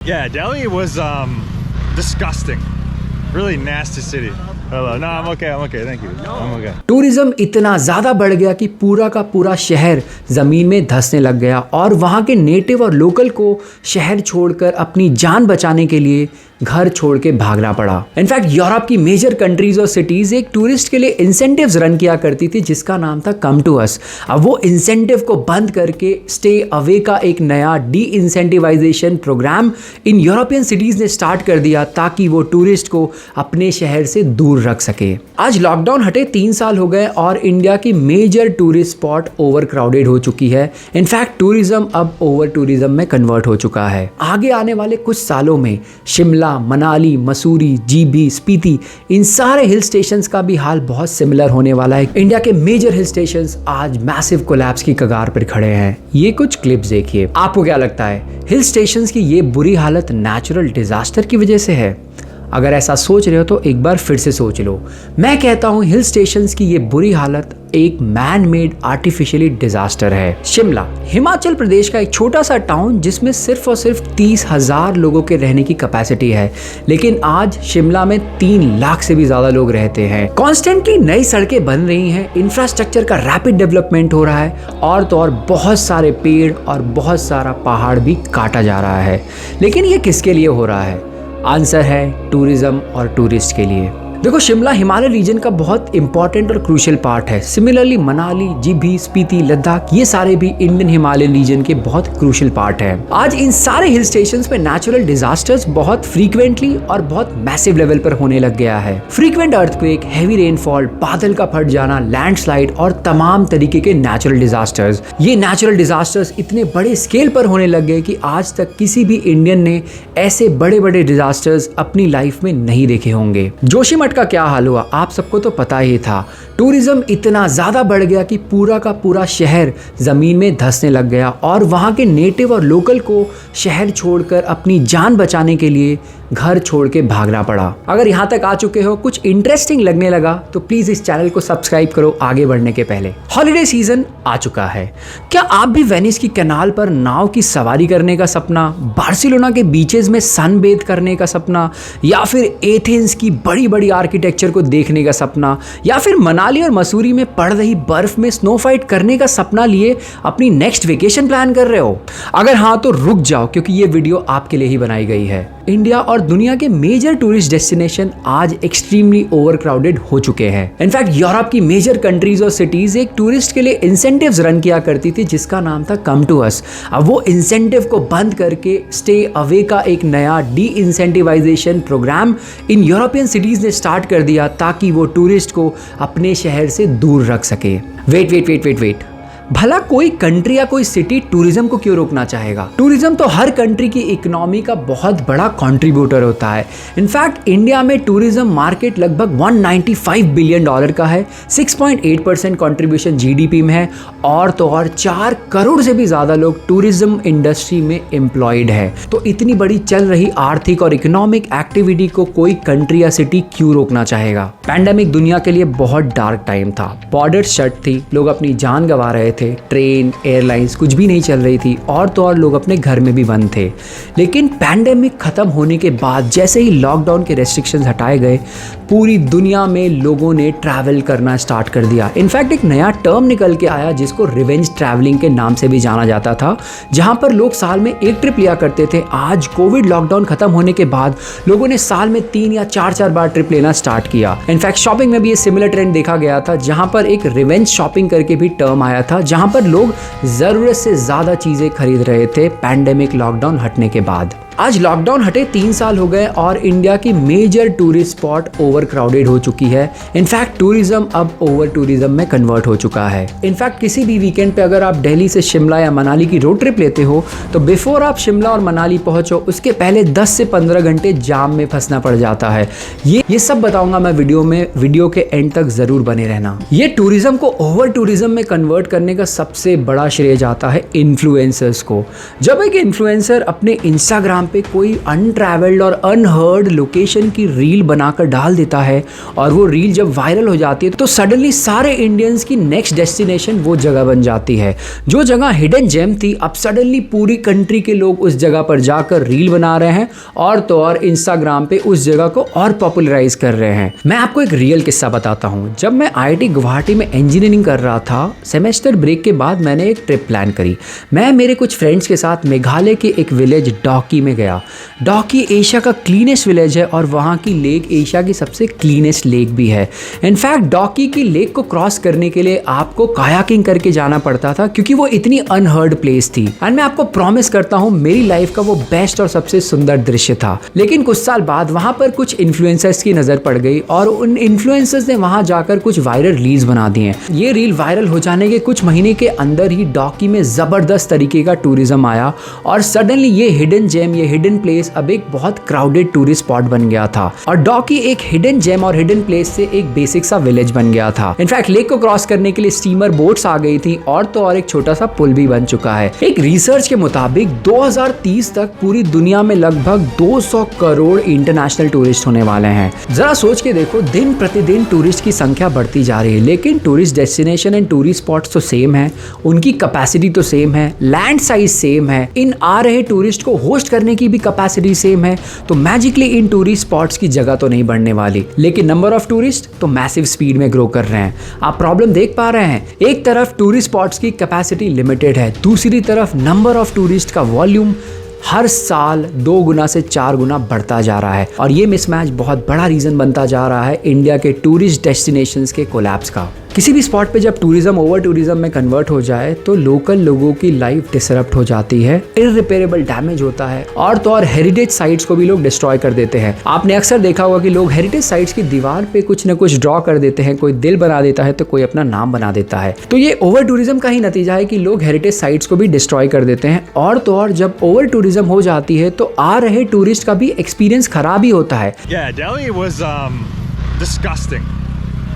Yeah, Delhi was disgusting. Really nasty city. Hello. No, I'm okay. Thank you. I'm okay. Tourism इतना ज़्यादा बढ़ गया कि पूरा का पूरा शहर ज़मीन में धंसने लग गया और वहाँ के नेटिव और लोकल को शहर छोड़कर अपनी जान बचाने के लिए घर छोड़ के भागना पड़ा। इनफैक्ट यूरोप की मेजर कंट्रीज और सिटीज एक टूरिस्ट के लिए इंसेंटिव्स रन किया करती थी जिसका नाम था कम टू अस। अब वो इंसेंटिव को बंद करके स्टे अवे का एक नया deincentivisation programme in European cities ने स्टार्ट कर दिया ताकि वो टूरिस्ट को अपने शहर से दूर रख सके। आज लॉकडाउन हटे 3 साल हो गए और इंडिया की major tourist spot overcrowded हो चुकी है। इनफैक्ट टूरिज्म अब ओवर टूरिज्म में कन्वर्ट हो चुका है। आगे आने वाले कुछ सालों में शिमला, मनाली, मसूरी, जीबी, स्पीति, इन सारे हिल स्टेशंस का भी हाल बहुत सिमिलर होने वाला है। इंडिया के मेजर हिल स्टेशंस आज मैसिव कोलैप्स की कगार पर खड़े हैं। ये कुछ क्लिप्स देखिए। आपको क्या लगता है हिल स्टेशंस की ये बुरी हालत नेचुरल डिजास्टर की वजह से है? अगर ऐसा सोच रहे हो तो एक बार फिर से सोच लो। मैं कहता हूँ हिल स्टेशंस की ये बुरी हालत एक मैन मेड आर्टिफिशियली डिजास्टर है। शिमला हिमाचल प्रदेश का एक छोटा सा टाउन जिसमें सिर्फ और सिर्फ 30,000 लोगों के रहने की कैपेसिटी है, लेकिन आज शिमला में 3 लाख से भी ज्यादा लोग रहते हैं। कॉन्स्टेंटली नई सड़कें बन रही हैं, इंफ्रास्ट्रक्चर का रैपिड डेवलपमेंट हो रहा है और तो और बहुत सारे पेड़ और बहुत सारा पहाड़ भी काटा जा रहा है। लेकिन ये किसके लिए हो रहा है? आंसर है टूरिज्म और टूरिस्ट के लिए। देखो, शिमला हिमालय रीजन का बहुत इंपॉर्टेंट और क्रूशियल पार्ट है। सिमिलरली मनाली, जीबी, स्पीति, लद्दाख, ये सारे भी इंडियन हिमालय रीजन के बहुत क्रूशियल पार्ट है। आज इन सारे हिल स्टेशंस पे नेचुरल डिजास्टर्स बहुत फ्रीक्वेंटली और बहुत मैसिव लेवल पर होने लग गया है। फ्रीक्वेंट अर्थक्वेक, हैवी रेनफॉल, बादल का फट जाना, लैंडस्लाइड और तमाम तरीके के नेचुरल डिजास्टर्स। ये नेचुरल डिजास्टर्स इतने बड़े स्केल पर होने लग गए कि आज तक किसी भी इंडियन ने ऐसे बड़े बड़े डिजास्टर्स अपनी लाइफ में नहीं देखे होंगे। जोशीमठ का क्या हाल हुआ आप सबको तो पता ही था। टूरिज्म इतना ज्यादा बढ़ गया कि पूरा का पूरा शहर जमीन में धंसने लग गया और वहां के नेटिव और लोकल को शहर छोड़कर अपनी जान बचाने के लिए घर छोड़ के भागना पड़ा। अगर यहाँ तक आ चुके हो, कुछ इंटरेस्टिंग लगने लगा तो प्लीज इस चैनल को सब्सक्राइब करो आगे बढ़ने के पहले। हॉलिडे सीजन आ चुका है। क्या आप भी वेनिस की कैनाल पर नाव की सवारी करने का सपना, बार्सिलोना के बीचेस में सनबेथ करने का सपना, या फिर एथेंस की बड़ी बड़ी आर्किटेक्चर को देखने का सपना, या फिर मनाली और मसूरी में पड़ रही बर्फ में स्नो फाइट करने का सपना लिए अपनी नेक्स्ट वेकेशन प्लान कर रहे हो? अगर हाँ तो रुक जाओ, क्योंकि ये वीडियो आपके लिए ही बनाई गई है। इंडिया और दुनिया के मेजर टूरिस्ट डेस्टिनेशन आज एक्सट्रीमली ओवरक्राउडेड हो चुके हैं। इनफैक्ट यूरोप की मेजर कंट्रीज और सिटीज एक टूरिस्ट के लिए इंसेंटिव्स रन किया करती थी जिसका नाम था कम टू अस। अब वो इंसेंटिव को बंद करके स्टे अवे का एक नया deincentivisation programme in European cities ने स्टार्ट कर दिया ताकि वो टूरिस्ट को अपने शहर से दूर रख सके। वेट, भला कोई कंट्री या कोई सिटी टूरिज्म को क्यों रोकना चाहेगा? टूरिज्म तो हर कंट्री की इकोनॉमी का बहुत बड़ा कंट्रीब्यूटर होता है। इनफैक्ट इंडिया में टूरिज्म मार्केट लगभग $195 बिलियन का है। 6.8% कंट्रीब्यूशन जीडीपी में है और तो और 4 करोड़ से भी ज्यादा लोग टूरिज्म इंडस्ट्री में एम्प्लॉयड है। तो इतनी बड़ी चल रही आर्थिक और इकोनॉमिक एक्टिविटी को कोई कंट्री या सिटी क्यों रोकना चाहेगा? पैंडेमिक दुनिया के लिए बहुत डार्क टाइम था। बॉर्डर शट थी, लोग अपनी जान गंवा रहे थे, ट्रेन, एयरलाइंस कुछ भी नहीं चल रही थी और तो और लोग अपने घर में भी बंद थे। लेकिन पैंडेमिक खत्म होने के बाद जैसे ही लॉकडाउन के रेस्ट्रिक्शंस हटाए गए, पूरी दुनिया में लोगों ने ट्रैवल करना स्टार्ट कर दिया। इनफैक्ट एक नया टर्म निकल के आया जिसको रिवेंज ट्रैवलिंग के नाम से भी जाना जाता था, जहां पर लोग साल में एक ट्रिप लिया करते थे। आज कोविड लॉकडाउन खत्म होने के बाद लोगों ने साल में 3 या 4 बार ट्रिप लेना स्टार्ट किया। इनफैक्ट शॉपिंग में भी ये सिमिलर ट्रेंड देखा गया था, जहां पर एक रिवेंज शॉपिंग करके भी टर्म आया था, जहां पर लोग जरूरत से ज्यादा चीजें खरीद रहे थे पैंडेमिक लॉकडाउन हटने के बाद। आज लॉकडाउन हटे 3 साल हो गए और इंडिया की major tourist spot overcrowded हो चुकी है। इनफैक्ट टूरिज्म अब ओवर टूरिज्म में कन्वर्ट हो चुका है। इनफैक्ट किसी भी वीकेंड पे अगर आप दिल्ली से शिमला या मनाली की रोड ट्रिप लेते हो तो बिफोर आप शिमला और मनाली पहुंचो उसके पहले 10 से 15 घंटे जाम में फंसना पड़ जाता है। ये सब बताऊंगा मैं वीडियो के एंड तक जरूर बने रहना। ये टूरिज्म को ओवर टूरिज्म में कन्वर्ट करने का सबसे बड़ा श्रेय जाता है इन्फ्लुएंसर्स को। जब एक इन्फ्लुएंसर अपने इंस्टाग्राम पे कोई अनट्रैवल्ड और अनहर्ड लोकेशन की रील बनाकर डाल देता है और वो रील जब वायरल हो जाती है तो सडनली सारे इंडियंस की नेक्स्ट डेस्टिनेशन वो जगह बन जाती है। जो जगह हिडन जेम थी अब सडनली पूरी कंट्री के लोग उस जगह पर जाकर रील बना रहे हैं और तो और इंस्टाग्राम पे उस जगह को और पॉपुलराइज कर रहे हैं। मैं आपको एक रियल किस्सा बताता हूँ। जब मैं IIT गुवाहाटी में इंजीनियरिंग कर रहा था, सेमेस्टर ब्रेक के बाद मैंने एक ट्रिप प्लान करी। मैं मेरे कुछ फ्रेंड्स के साथ मेघालय के एक विलेज डॉकी में गया। डॉकी एशिया का क्लीनेस्ट विलेज है और वहाँ की लेक एशिया की सबसे क्लीनेस्ट लेक भी है। इनफैक्ट डॉकी की लेक को क्रॉस करने के लिए आपको कायाकिंग करके जाना पड़ता था क्योंकि वो इतनी अनहर्ड प्लेस थी। एंड मैं आपको प्रॉमिस करता हूँ मेरी लाइफ का वो बेस्ट और सबसे सुंदर दृश्य था। लेकिन कुछ साल बाद वहाँ पर कुछ इन्फ्लुएंसर्स की नज़र पड़ गई और उन इन्फ्लुएंसर्स ने वहाँ जाकर कुछ वायरल रील्स बना दी हैं। ये रील वायरल हो जाने के कुछ महीने के अंदर ही डॉकी में ज़बरदस्त तरीके का टूरिज्म आया और सडनली ये हिडन जेम, ये हिडन प्लेस अब एक बहुत क्राउडेड टूरिस्ट स्पॉट बन गया था और डॉकी एक हिडन जेम और हिडन प्लेस से एक बेसिक सा विलेज बन गया था। इनफैक्ट लेक को क्रॉस करने के लिए स्टीमर बोट्स आ गई थी और तो और एक छोटा सा पुल भी बन चुका है। एक रिसर्च के मुताबिक 2030 तक पूरी दुनिया में लगभग 200 करोड़ इंटरनेशनल टूरिस्ट होने वाले हैं। जरा सोच के देखो, दिन प्रतिदिन टूरिस्ट की संख्या बढ़ती जा रही है लेकिन tourist destination and tourist spots तो सेम है, उनकी कैपेसिटी तो सेम है, लैंड साइज सेम है, इन आ रहे टूरिस्ट को होस्ट करने की भी कैपेसिटी सेम है। तो मैजिकली इन टूरिस्ट स्पॉट्स की जगह तो नहीं बढ़ने वाली, लेकिन नंबर ऑफ टूरिस्ट तो मैसिव स्पीड में ग्रो कर रहे हैं। आप प्रॉब्लम देख पा रहे हैं, एक तरफ टूरिस्ट स्पॉट्स की कैपेसिटी लिमिटेड है, दूसरी तरफ नंबर ऑफ टूरिस्ट का वॉल्यूम हर साल 2 गुना से 4 गुना बढ़ता जा रहा है और ये मिसमैच बहुत बड़ा रीजन बनता जा रहा है इंडिया के टूरिस्ट डेस्टिनेशंस के कोलैप्स का। किसी भी स्पॉट पे जब टूरिज्म ओवर टूरिज्म में कन्वर्ट हो जाए तो लोकल लोगों की लाइफ डिसरप्ट हो जाती है, इररिपेरेबल डैमेज होता है और तो और हेरिटेज साइट्स को भी लोग डिस्ट्रॉय कर देते हैं। आपने अक्सर देखा होगा कि लोग हेरिटेज साइट्स की दीवार पे कुछ न कुछ ड्रॉ कर देते हैं, कोई दिल बना देता है तो कोई अपना नाम बना देता है। तो ये ओवर टूरिज्म का ही नतीजा है कि लोग हेरिटेज साइट्स को भी डिस्ट्रॉय कर देते हैं और तो और जब ओवर टूरिज्म हो जाती है तो आ रहे टूरिस्ट का भी एक्सपीरियंस खराब ही होता है। Yeah, Delhi was disgusting.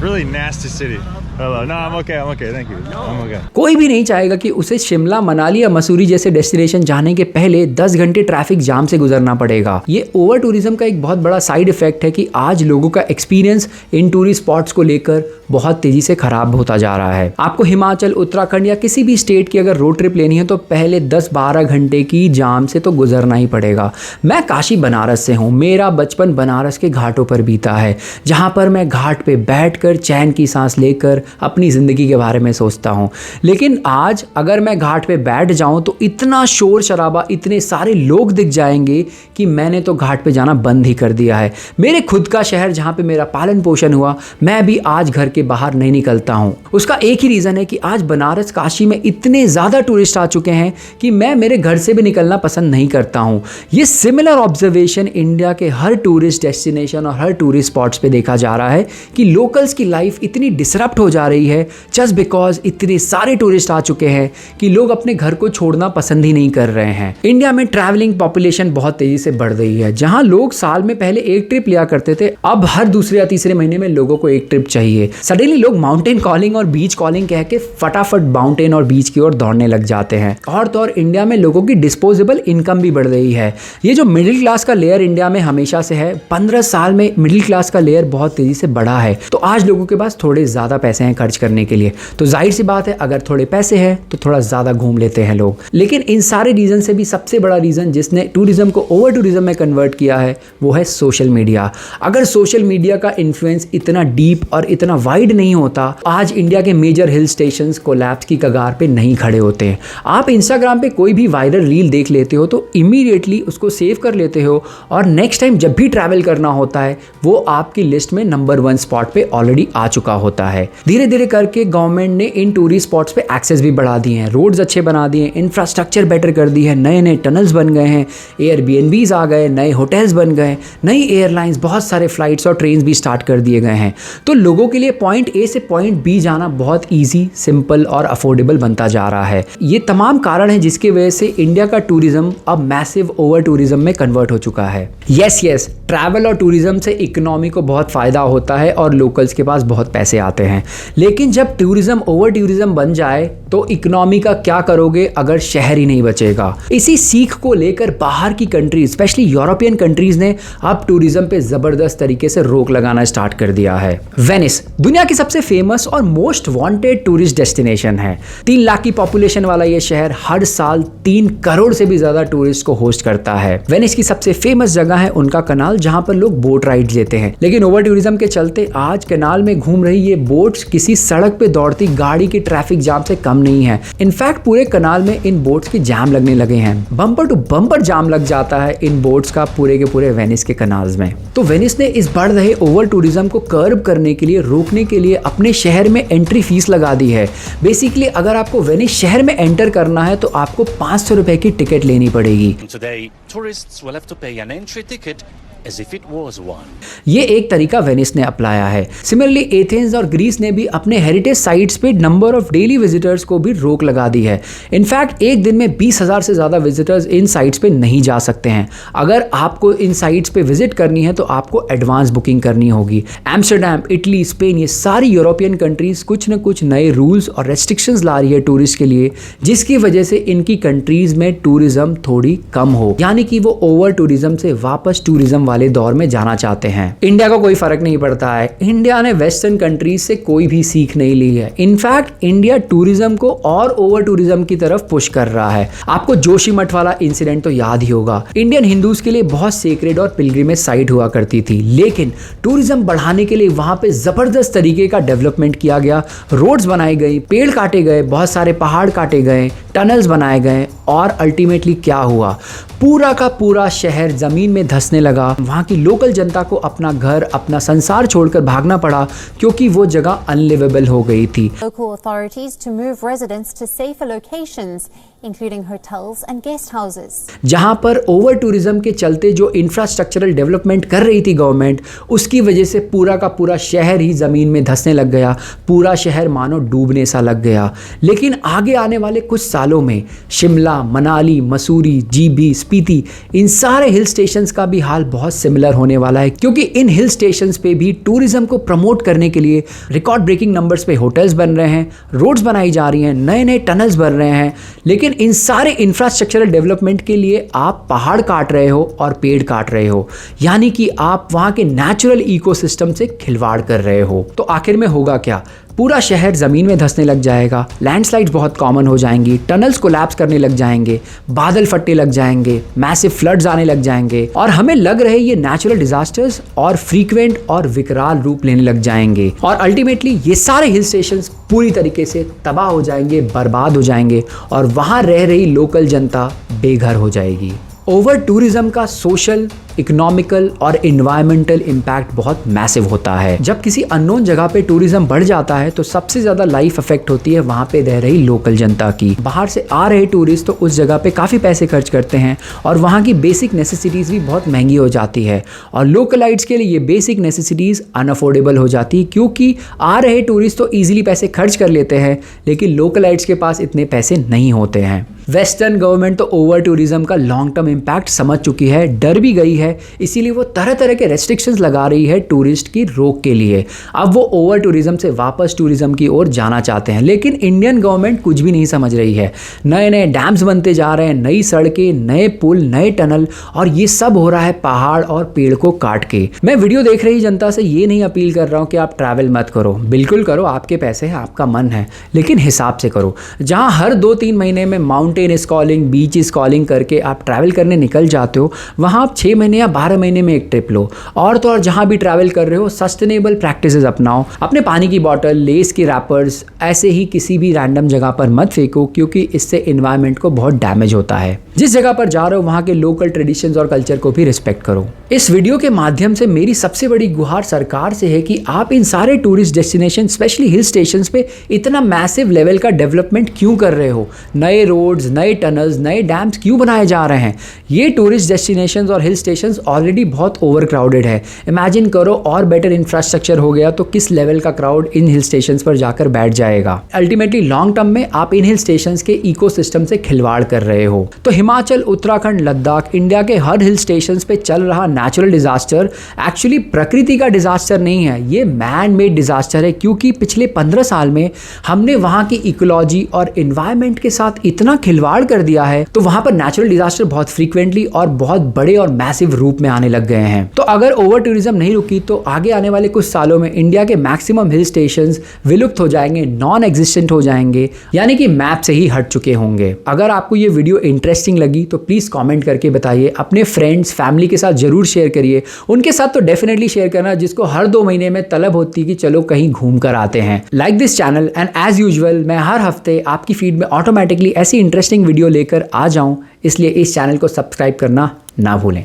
Really nasty city. Hello. No, I'm okay. Thank you. I'm okay. कोई भी नहीं चाहेगा कि उसे शिमला, मनाली या मसूरी जैसे डेस्टिनेशन जाने के पहले 10 घंटे ट्रैफिक जाम से गुजरना पड़ेगा। ये ओवर टूरिज्म का एक बहुत बड़ा साइड इफेक्ट है कि आज लोगों का एक्सपीरियंस इन टूरिस्ट स्पॉट्स को लेकर बहुत तेजी से खराब होता जा रहा है। आपको हिमाचल, उत्तराखंड या किसी भी स्टेट की अगर रोड ट्रिप लेनी है तो पहले 10-12 घंटे की जाम से तो गुजरना ही पड़ेगा। मैं काशी बनारस से हूँ, मेरा बचपन बनारस के घाटों पर बीता है जहाँ पर मैं घाट पे बैठकर चैन की सांस लेकर अपनी ज़िंदगी के बारे में सोचता हूँ। लेकिन आज अगर मैं घाट पे बैठ जाऊँ तो इतना शोर शराबा, इतने सारे लोग दिख जाएंगे कि मैंने तो घाट पे जाना बंद ही कर दिया है। मेरे खुद का शहर जहाँ पे मेरा पालन पोषण हुआ, मैं भी आज घर के बाहर नहीं निकलता हूँ। उसका एक ही रीज़न है कि आज बनारस, काशी में इतने ज़्यादा टूरिस्ट आ चुके हैं कि मैं मेरे घर से भी निकलना पसंद नहीं करता हूँ। ये सिमिलर ऑब्जर्वेशन इंडिया के हर टूरिस्ट डेस्टिनेशन और हर टूरिस्ट स्पॉट्स पे देखा जा रहा है कि लोकल्स की लाइफ इतनी डिसरप्ट हो जा रही है जस्ट बिकॉज इतने सारे टूरिस्ट आ चुके हैं कि लोग अपने घर को छोड़ना पसंद ही नहीं कर रहे हैं। इंडिया में ट्रैवलिंग पॉपुलेशन बहुत तेजी से बढ़ रही है। जहां लोग साल में पहले एक ट्रिप लिया करते थे, अब हर दूसरे या तीसरे महीने में लोगों को एक ट्रिप चाहिए। सडनली लोग माउंटेन कॉलिंग और बीच कॉलिंग कह के फटाफट माउंटेन और बीच की ओर दौड़ने लग जाते हैं। और तो और इंडिया में लोगों की डिस्पोजेबल इनकम भी बढ़ रही है। ये जो मिडिल क्लास का लेयर इंडिया में हमेशा से है, 15 साल में मिडिल क्लास का लेयर बहुत तेजी से बढ़ा है। तो आज लोगों के पास थोड़े ज्यादा पैसे हैं खर्च करने के लिए, तो जाहिर सी बात है अगर थोड़े पैसे हैं तो थोड़ा ज्यादा घूम लेते हैं लोग। लेकिन इन सारे रीजन से भी सबसे बड़ा रीजन जिसने टूरिज्म को ओवर टूरिज्म में कन्वर्ट किया है वो है सोशल मीडिया। अगर सोशल मीडिया का इन्फ्लुएंस इतना डीप और इतना वाइड नहीं होता, आज इंडिया के मेजर हिल स्टेशंस कोलैप्स की कगार पे नहीं खड़े होते। आप इंस्टाग्राम पे कोई भी वायरल रील देख लेते हो तो इमीडिएटली उसको सेव कर लेते हो और नेक्स्ट टाइम जब भी ट्रैवल करना होता है वो आपकी लिस्ट में नंबर 1 स्पॉट पे ऑलरेडी आ चुका होता है। धीरे धीरे करके गवर्नमेंट ने इन टूरिस्ट स्पॉट्स पे एक्सेस भी बढ़ा दिए हैं, रोड्स अच्छे बना दिए हैं, इंफ्रास्ट्रक्चर बेटर कर दी है, नए नए टनल्स बन गए हैं, एयरबीएनबीज आ गए, नए होटल्स बन गए, नई एयरलाइंस, बहुत सारे फ्लाइट्स और ट्रेन भी स्टार्ट कर दिए गए हैं। तो लोगों के लिए पॉइंट ए से पॉइंट बी जाना बहुत ईजी, सिंपल और अफोर्डेबल बनता जा रहा है। ये तमाम कारण है जिसकी वजह से इंडिया का टूरिज्म अब मैसिव ओवर टूरिज्म में कन्वर्ट हो चुका है। यस, ट्रैवल और टूरिज्म से इकोनॉमी को बहुत फायदा होता है और लोकल्स के पास बहुत पैसे आते हैं। लेकिन जब टूरिज्म ओवर टूरिज्म बन जाए तो इकोनॉमी का क्या करोगे अगर शहर ही नहीं बचेगा। इसी सीख को लेकर बाहर की कंट्रीज स्पेशली यूरोपियन कंट्रीज ने अब टूरिज्म पे जबरदस्त तरीके से रोक लगाना स्टार्ट कर दिया है। वेनिस दुनिया की सबसे फेमस और मोस्ट वांटेड टूरिस्ट डेस्टिनेशन है। 3 लाख की पॉपुलेशन वाला यह शहर हर साल 3 करोड़ से भी ज्यादा टूरिस्ट को होस्ट करता है। वेनिस की सबसे फेमस जगह है उनका कनाल, जहां पर लोग बोट राइड लेते हैं। लेकिन ओवर टूरिज्म के चलते आज कनाल में घूम रही ये बोट्स किसी सड़क पे दौड़ती गाड़ी की ट्रैफिक जाम से कम नहीं है। इनफैक्ट पूरे कनाल में इन बोट्स के जाम लगने लगे हैं। बम्पर टू बम्पर जाम लग जाता है इन बोट्स का पूरे के पूरे वेनिस के कनाल्स में। तो वेनिस ने इस बढ़ रहे ओवर टूरिज्म को कर्ब करने के लिए, रोकने के लिए अपने शहर में एंट्री फीस लगा दी है। बेसिकली अगर आपको वेनिस शहर में एंटर करना है तो आपको 500 रुपए की टिकट लेनी पड़ेगी। Today, tourists will have to pay an entry ticket as if it was one. ये एक तरीका वेनिस ने अपनाया है। सिमिलरली एथेंस और ग्रीस ने भी अपने हेरिटेज साइट्स पे नंबर ऑफ डेली विजिटर्स को भी रोक लगा दी है। इनफैक्ट एक दिन में 20,000 से ज़्यादा विजिटर्स इन साइट्स पे नहीं जा सकते हैं। अगर आपको इन साइट्स पे विजिट करनी है तो आपको एडवांस बुकिंग करनी होगी। एम्स्टर्डम, इटली, स्पेन, ये सारी यूरोपियन कंट्रीज कुछ न कुछ नए रूल्स और रेस्ट्रिक्शंस ला रही है टूरिस्ट के लिए, जिसकी वजह से इनकी कंट्रीज में टूरिज्म थोड़ी कम हो, यानी कि वो ओवर टूरिज्म से वापस टूरिज्म वाले दौर में जाना चाहते हैं। इंडिया को कोई फर्क नहीं पड़ता है। इंडिया ने वेस्टर्न कंट्रीज से कोई भी सीख नहीं ली है। इनफैक्ट इंडिया टूरिज्म को और ओवर टूरिज्म की तरफ पुश कर रहा है। आपको जोशीमठ वाला इंसिडेंट तो याद ही होगा। इंडियन हिंदूज के लिए बहुत सेक्रेड और पिलग्रिमेज साइट हुआ करती थी, लेकिन टूरिज्म बढ़ाने के लिए वहां पे जबरदस्त तरीके का डेवलपमेंट किया गया। रोड्स बनाई गई, पेड़ काटे गए, बहुत सारे पहाड़ काटे गए, टनल्स बनाए गए और अल्टीमेटली क्या हुआ, पूरा का पूरा शहर जमीन में धंसने लगा। वहाँ की लोकल जनता को अपना घर, अपना संसार छोड़कर भागना पड़ा क्योंकि वो जगह अनलिवेबल हो गई थी। Local authorities to move residents to safer locations, including hotels and guest houses. जहां पर ओवर टूरिज्म के चलते जो इंफ्रास्ट्रक्चरल डेवलपमेंट कर रही थी गवर्नमेंट, उसकी वजह से पूरा का पूरा शहर ही जमीन में धंसने लग गया। पूरा शहर मानो डूबने सा लग गया। लेकिन आगे आने वाले कुछ सालों में शिमला, मनाली, मसूरी, जीबी, स्पीति, इन सारे हिल स्टेशंस का भी हाल बहुत सिमिलर होने वाला है, क्योंकि इन हिल स्टेशंस पे भी टूरिज्म को प्रमोट करने के लिए रिकॉर्ड ब्रेकिंग नंबर्स पे होटल्स बन रहे हैं, रोड्स बनाई जा रही हैं, नए नए टनल्स बन रहे हैं। लेकिन इन सारे इंफ्रास्ट्रक्चरल डेवलपमेंट के लिए आप पहाड़ काट रहे हो और पेड़ काट रहे हो, यानी कि आप वहां के नेचुरल इकोसिस्टम से खिलवाड़ कर रहे हो। तो आखिर में होगा क्या? पूरा शहर जमीन में धंसने लग जाएगा, लैंडस्लाइड्स बहुत कॉमन हो जाएंगी, टनल्स कोलैप्स करने लग जाएंगे, बादल फटने लग जाएंगे, मैसिव फ्लड्स आने लग जाएंगे और हमें लग रहे ये नेचुरल डिजास्टर्स और फ्रीक्वेंट और विकराल रूप लेने लग जाएंगे और अल्टीमेटली ये सारे हिल स्टेशंस पूरी तरीके से तबाह हो जाएंगे, बर्बाद हो जाएंगे और वहां रह रही लोकल जनता बेघर हो जाएगी। ओवर टूरिज्म का सोशल, इकोनॉमिकल और इन्वायरमेंटल इम्पैक्ट बहुत मैसिव होता है। जब किसी अननोन जगह पे टूरिज्म बढ़ जाता है तो सबसे ज़्यादा लाइफ अफेक्ट होती है वहाँ पे रह रही लोकल जनता की। बाहर से आ रहे टूरिस्ट तो उस जगह पे काफ़ी पैसे खर्च करते हैं और वहाँ की बेसिक नेसेसिटीज़ भी बहुत महंगी हो जाती है और लोकलाइट्स के लिए ये बेसिक नेसेसिटीज़ अनअफोर्डेबल हो जाती है, क्योंकि आ रहे टूरिस्ट तो ईजिली पैसे खर्च कर लेते हैं लेकिन लोकलाइट्स के पास इतने पैसे नहीं होते हैं। वेस्टर्न गवर्नमेंट तो ओवर टूरिज्म का लॉन्ग टर्म इम्पैक्ट समझ चुकी है, डर भी गई है, इसीलिए वो तरह तरह के रेस्ट्रिक्शंस लगा रही है टूरिस्ट की रोक के लिए। अब वो ओवर टूरिज्म से वापस टूरिज्म की ओर जाना चाहते हैं, लेकिन इंडियन गवर्नमेंट कुछ भी नहीं समझ रही है। नए नए डैम्स बनते जा रहे हैं, नई सड़कें, नए पुल, नए टनल और ये सब हो रहा है पहाड़ और पेड़ को काट के। मैं वीडियो देख रही जनता से ये नहीं अपील कर रहा हूँ कि आप ट्रैवल मत करो, बिल्कुल करो, आपके पैसे हैं, आपका मन है, लेकिन हिसाब से करो। जहाँ हर 2-3 महीने में माउंटेन स्कॉलिंग, बीच स्कॉलिंग करके आप ट्रैवल करने निकल जाते हो, वहाँ आप 6 महीने या 12 महीने में एक ट्रिप लो। और तो और जहाँ भी ट्रैवल कर रहे हो सस्टेनेबल प्रैक्टिसेस अपनाओ। अपने पानी की बॉटल, लेस के रैपर्स ऐसे ही किसी भी रैंडम जगह पर मत फेंको, क्योंकि इससे एनवायरनमेंट को बहुत डैमेज होता है। जिस जगह पर जा रहे हो वहाँ के लोकल ट्रेडिशंस और कल्चर को भी रिस्पेक्ट करो। इस वीडियो के माध्यम से मेरी सबसे बड़ी गुहार सरकार से है कि आप इन सारे tourist destination specially hill stations पे इतना मैसिव लेवल का डेवलपमेंट क्यों कर रहे हो? नए रोड्स, नए टनल्स, नए डैम्स क्यों बनाए जा रहे हैं? ये टूरिस्ट डेस्टिनेशंस और हिल स्टेशंस ऑलरेडी बहुत ओवर क्राउडेड है। इमेजिन करो और बेटर इंफ्रास्ट्रक्चर हो गया तो किस लेवल का क्राउड इन हिल स्टेशंस पर जाकर बैठ जाएगा। अल्टीमेटली लॉन्ग टर्म में आप इन हिल स्टेशंस के इकोसिस्टम से खिलवाड़ कर रहे हो। तो हिमाचल, उत्तराखंड, लद्दाख, इंडिया के हर हिल स्टेशंस पे चल रहा नेचुरल डिजास्टर एक्चुअली प्रकृति का डिजास्टर नहीं है, ये मैन मेड डिजास्टर है, क्योंकि पिछले 15 साल में हमने वहाँ की इकोलॉजी और इन्वायरमेंट के साथ इतना खिलवाड़ कर दिया है, तो वहाँ पर नेचुरल डिजास्टर बहुत फ्रीक्वेंटली और बहुत बड़े और मैसिव रूप में आने लग गए हैं। तो अगर ओवर टूरिज्म नहीं रुकी तो आगे आने वाले कुछ सालों में इंडिया के मैक्सिमम हिल स्टेशंस विलुप्त हो जाएंगे, नॉन एग्जिस्टेंट हो जाएंगे, यानी कि मैप से ही हट चुके होंगे। अगर आपको ये वीडियो इंटरेस्टिंग लगी तो प्लीज कमेंट करके बताइए, अपने फ्रेंड्स फैमिली के साथ जरूर शेयर करिए, उनके साथ तो डेफिनेटली शेयर करना जिसको हर 2 महीने में तलब होती है कि चलो कहीं घूम कर आते हैं। Like this channel and as usual मैं हर हफ्ते आपकी फीड में ऑटोमेटिकली ऐसी इंटरेस्टिंग वीडियो लेकर आ जाऊं, इसलिए इस चैनल को सब्सक्राइब करना ना भूलें।